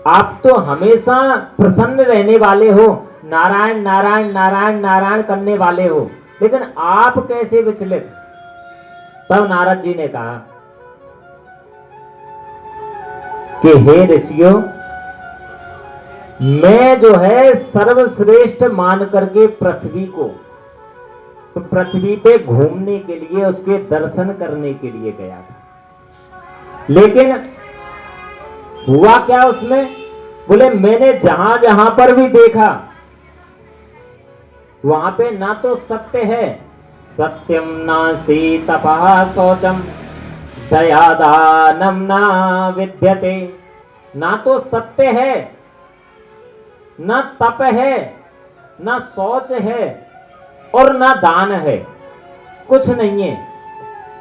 आप तो हमेशा प्रसन्न रहने वाले हो, नारायण नारायण नारायण नारायण करने वाले हो, लेकिन आप कैसे विचलित? तब नारद जी ने कहा कि हे ऋषियों, मैं जो है सर्वश्रेष्ठ मान करके पृथ्वी को, तो पृथ्वी पे घूमने के लिए, उसके दर्शन करने के लिए गया था। लेकिन हुआ क्या उसमें? बोले मैंने जहां जहां पर भी देखा वहां पे ना तो सत्य है, सत्यम नास्ति तपः शौचम दयादानम ना विद्यते। ना तो सत्य है, ना तप है, ना शौच है, और ना दान है, कुछ नहीं है।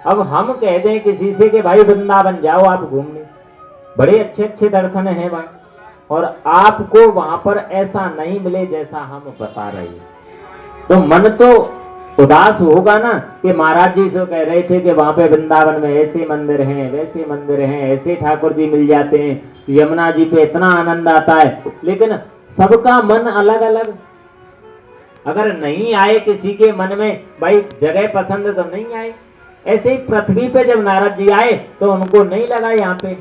अब हम कह दें किसी से कि भाई वृंदावन जाओ आप घूमने, बड़े अच्छे अच्छे दर्शन हैं वहां, और आपको वहां पर ऐसा नहीं मिले जैसा हम बता रहे हैं, तो मन तो उदास होगा ना। कि महाराज जी से कह रहे थे कि वहां पे वृंदावन में ऐसे मंदिर हैं, वैसे मंदिर हैं, ऐसे ठाकुर जी मिल जाते हैं, यमुना जी पे इतना आनंद आता है, लेकिन सबका मन अलग अलग। अगर नहीं आए किसी के मन में भाई जगह पसंद, तो नहीं आए। ऐसे ही पृथ्वी पे जब नारद जी आए तो उनको नहीं लगा यहाँ पे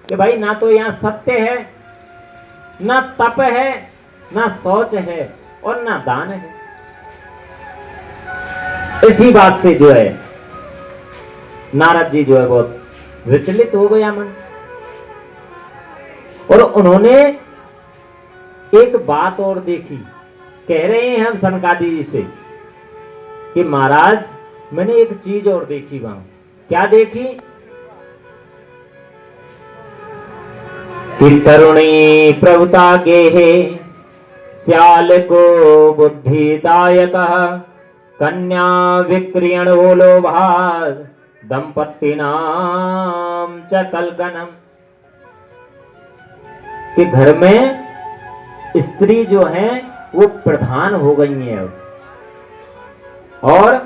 कि भाई ना तो यहाँ सत्य है, ना तप है, ना शौच है, और ना दान है। इसी बात से जो है नारद जी जो है बहुत विचलित हो गया मन, और उन्होंने एक बात और देखी। कह रहे हैं हम सनकादि जी से कि महाराज मैंने एक चीज और देखी वहां। क्या देखी? कि तरुणी प्रभुता गेहे श्याल को बुद्धिदायक कन्या विक्रियण लोभाद दंपत्ति नाम च कलकनम। कि घर में स्त्री जो है वो प्रधान हो गई है, और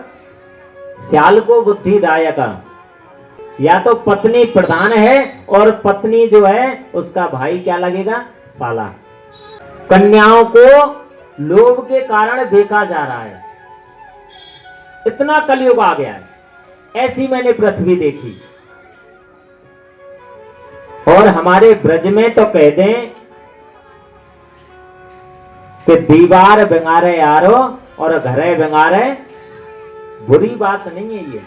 श्याल को बुद्धिदायक, या तो पत्नी प्रधान है और पत्नी जो है उसका भाई क्या लगेगा? साला। कन्याओं को लोभ के कारण देखा जा रहा है, इतना कलयुग आ गया है। ऐसी मैंने पृथ्वी देखी। और हमारे ब्रज में तो कह दें कि दीवार बेंगारे यारो और घरे बेंगारे, बुरी बात नहीं है ये।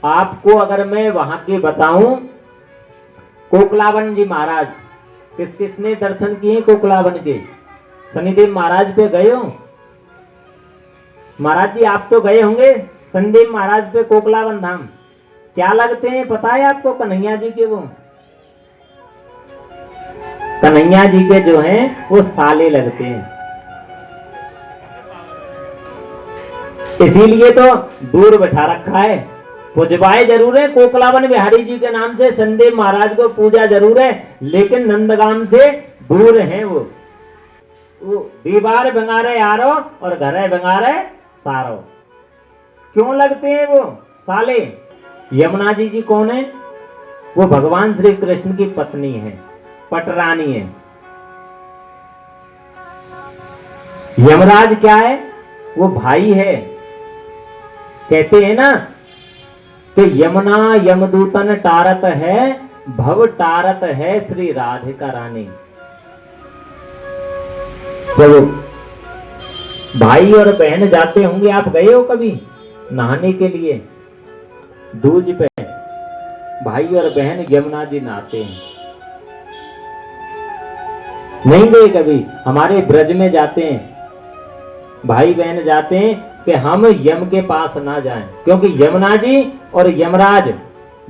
आपको अगर मैं वहां की बताऊं, कोकलावन जी महाराज, किस किसने दर्शन किए कोकलावन के? शनिदेव महाराज पे गए हो? महाराज जी आप तो गए होंगे शनिदेव महाराज पे कोकलावन धाम। क्या लगते हैं पता है आपको? कन्हैया जी के, वो कन्हैया जी के जो हैं वो साले लगते हैं। इसीलिए तो दूर बैठा रखा है। पूजवाए जरूर है, कोकलावन बिहारी जी के नाम से संदेव महाराज को पूजा जरूर है, लेकिन नंदगाम से दूर है वो दीवार बंगारे यारो और घरे बंगारे सारो। क्यों लगते हैं वो साले? यमुना जी कौन है? वो भगवान श्री कृष्ण की पत्नी है, पटरानी है। यमराज क्या है? वो भाई है। कहते हैं ना कि यमुना यमदूतन टारत है, भव टारत है श्री राधिका रानी। जब भाई और बहन जाते होंगे, आप गए हो कभी नहाने के लिए दूज पे? भाई और बहन यमुना जी नहाते हैं, नहीं गए कभी? हमारे ब्रज में जाते हैं, भाई बहन जाते हैं कि हम यम के पास ना जाएं, क्योंकि यमुना जी और यमराज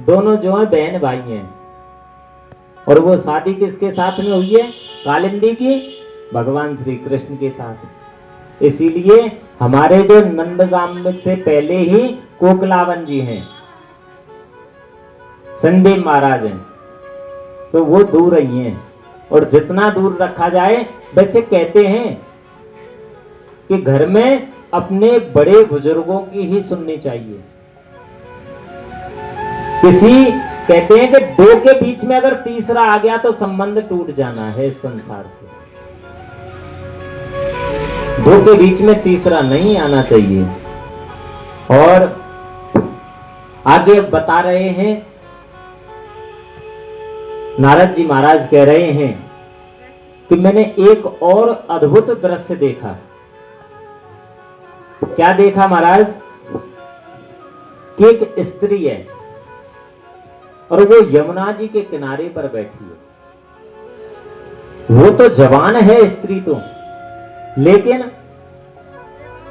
दोनों जो है बहन भाई हैं। और वो शादी किसके साथ में हुई है? कालिंदी की भगवान श्री कृष्ण के साथ। इसीलिए हमारे जो नंदगाम से पहले ही कोकलावन जी हैं, संदेव महाराज हैं, तो वो दूर ही हैं। और जितना दूर रखा जाए, वैसे कहते हैं कि घर में अपने बड़े बुजुर्गों की ही सुननी चाहिए। किसी कहते हैं कि दो के बीच में अगर तीसरा आ गया तो संबंध टूट जाना है इस संसार से। दो के बीच में तीसरा नहीं आना चाहिए। और आगे बता रहे हैं, नारद जी महाराज कह रहे हैं कि मैंने एक और अद्भुत दृश्य देखा। क्या देखा महाराज? कि एक स्त्री है और वो यमुना जी के किनारे पर बैठी है। वो तो जवान है स्त्री तो, लेकिन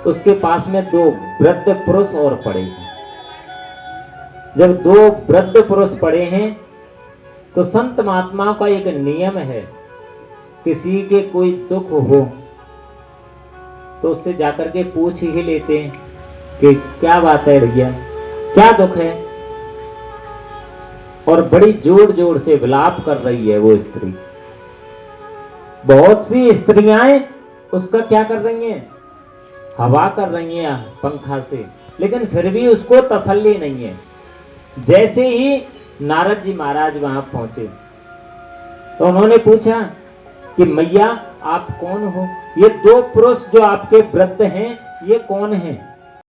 उसके पास में दो वृद्ध पुरुष और पड़े हैं। जब दो वृद्ध पुरुष पड़े हैं तो संत महात्माओं का एक नियम है, किसी के कोई दुख हो तो उससे जाकर के पूछ ही लेते हैं कि क्या बात है भैया, क्या दुख है। और बड़ी जोर जोर से विलाप कर रही है वो स्त्री। बहुत सी स्त्रियां उसका क्या कर रही हैं? हवा कर रही हैं पंखा से, लेकिन फिर भी उसको तसल्ली नहीं है। जैसे ही नारद जी महाराज वहां पहुंचे तो उन्होंने पूछा कि मैया आप कौन हो? ये दो पुरुष जो आपके वृद्ध हैं ये कौन हैं?